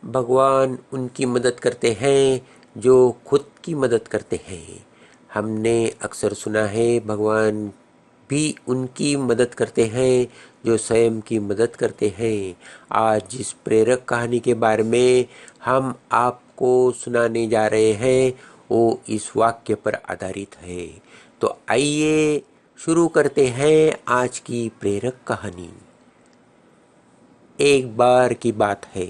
भगवान उनकी मदद करते हैं जो खुद की मदद करते हैं। हमने अक्सर सुना है भगवान भी उनकी मदद करते हैं जो स्वयं की मदद करते हैं। आज जिस प्रेरक कहानी के बारे में हम आपको सुनाने जा रहे हैं वो इस वाक्य पर आधारित है। तो आइए शुरू करते हैं आज की प्रेरक कहानी। एक बार की बात है,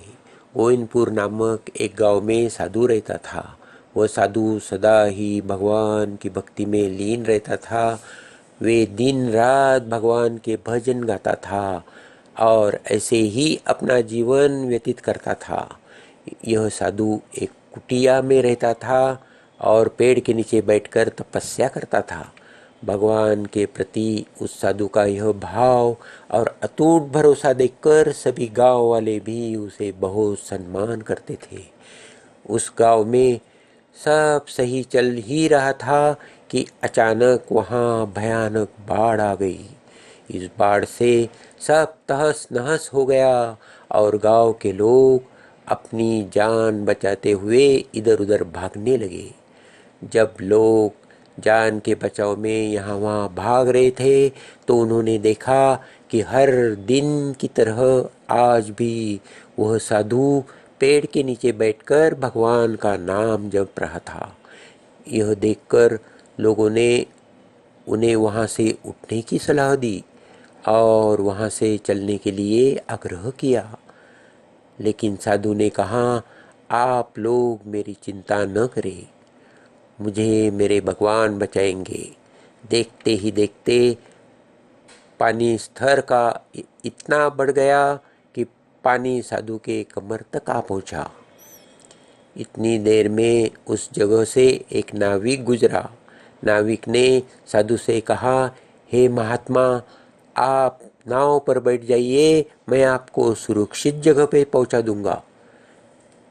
गोविंदपुर नामक एक गांव में साधु रहता था। वह साधु सदा ही भगवान की भक्ति में लीन रहता था। वे दिन रात भगवान के भजन गाता था और ऐसे ही अपना जीवन व्यतीत करता था। यह साधु एक कुटिया में रहता था और पेड़ के नीचे बैठकर तपस्या करता था। भगवान के प्रति उस साधु का यह भाव और अटूट भरोसा देखकर सभी गांव वाले भी उसे बहुत सम्मान करते थे। उस गांव में सब सही चल ही रहा था कि अचानक वहां भयानक बाढ़ आ गई। इस बाढ़ से सब तहस नहस हो गया और गांव के लोग अपनी जान बचाते हुए इधर उधर भागने लगे। जब लोग जान के बचाव में यहाँ वहाँ भाग रहे थे तो उन्होंने देखा कि हर दिन की तरह आज भी वह साधु पेड़ के नीचे बैठकर भगवान का नाम जप रहा था। यह देखकर लोगों ने उन्हें वहाँ से उठने की सलाह दी और वहाँ से चलने के लिए आग्रह किया। लेकिन साधु ने कहा, आप लोग मेरी चिंता न करें, मुझे मेरे भगवान बचाएंगे। देखते ही देखते पानी स्तर का इतना बढ़ गया कि पानी साधु के कमर तक आ पहुंचा। इतनी देर में उस जगह से एक नाविक गुजरा। नाविक ने साधु से कहा, हे महात्मा, आप नाव पर बैठ जाइए, मैं आपको सुरक्षित जगह पे पहुंचा दूंगा।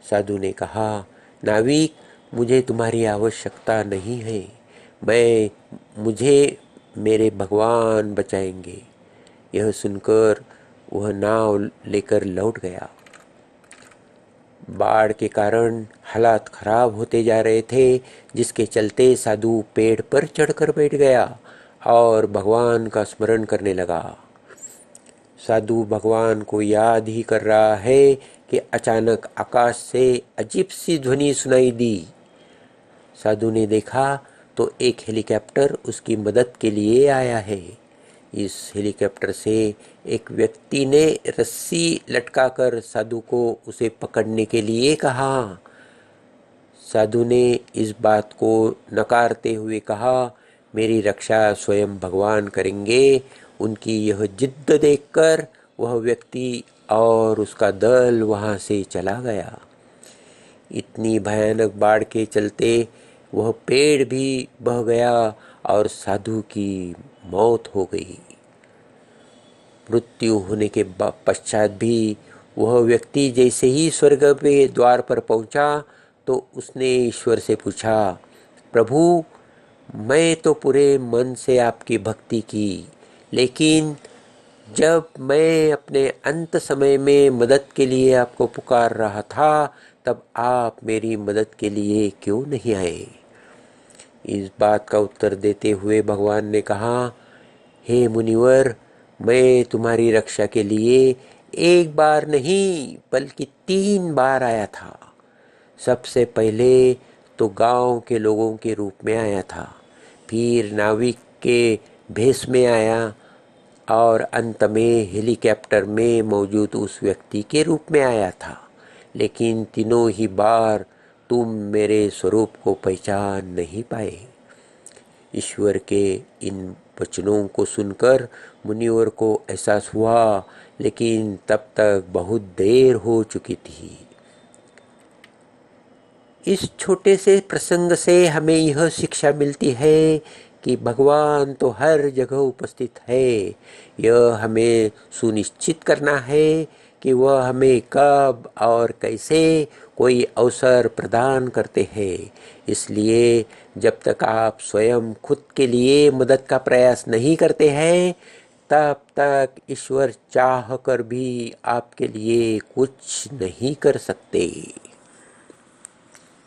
साधु ने कहा, नाविक, मुझे तुम्हारी आवश्यकता नहीं है, मुझे मेरे भगवान बचाएंगे। यह सुनकर वह नाव लेकर लौट गया। बाढ़ के कारण हालात खराब होते जा रहे थे, जिसके चलते साधु पेड़ पर चढ़कर बैठ गया और भगवान का स्मरण करने लगा। साधु भगवान को याद ही कर रहा है कि अचानक आकाश से अजीब सी ध्वनि सुनाई दी। साधु ने देखा तो एक हेलीकॉप्टर उसकी मदद के लिए आया है। इस हेलीकॉप्टर से एक व्यक्ति ने रस्सी लटकाकर साधु को उसे पकड़ने के लिए कहा। साधु ने इस बात को नकारते हुए कहा, मेरी रक्षा स्वयं भगवान करेंगे। उनकी यह जिद्द देखकर वह व्यक्ति और उसका दल वहां से चला गया। इतनी भयानक बाढ़ के चलते वह पेड़ भी बह गया और साधु की मौत हो गई। मृत्यु होने के पश्चात भी वह व्यक्ति जैसे ही स्वर्ग के द्वार पर पहुंचा तो उसने ईश्वर से पूछा, प्रभु, मैं तो पूरे मन से आपकी भक्ति की, लेकिन जब मैं अपने अंत समय में मदद के लिए आपको पुकार रहा था तब आप मेरी मदद के लिए क्यों नहीं आए? इस बात का उत्तर देते हुए भगवान ने कहा, हे मुनिवर, मैं तुम्हारी रक्षा के लिए एक बार नहीं बल्कि 3 बार आया था। सबसे पहले तो गांव के लोगों के रूप में आया था, फिर नाविक के भेष में आया और अंत में हेलीकॉप्टर में मौजूद उस व्यक्ति के रूप में आया था। लेकिन तीनों ही बार तुम मेरे स्वरूप को पहचान नहीं पाए। ईश्वर के इन वचनों को सुनकर मुनिवर को एहसास हुआ, लेकिन तब तक बहुत देर हो चुकी थी। इस छोटे से प्रसंग से हमें यह शिक्षा मिलती है कि भगवान तो हर जगह उपस्थित है। यह हमें सुनिश्चित करना है कि वह हमें कब और कैसे कोई अवसर प्रदान करते हैं। इसलिए जब तक आप स्वयं खुद के लिए मदद का प्रयास नहीं करते हैं तब तक ईश्वर चाह कर भी आपके लिए कुछ नहीं कर सकते।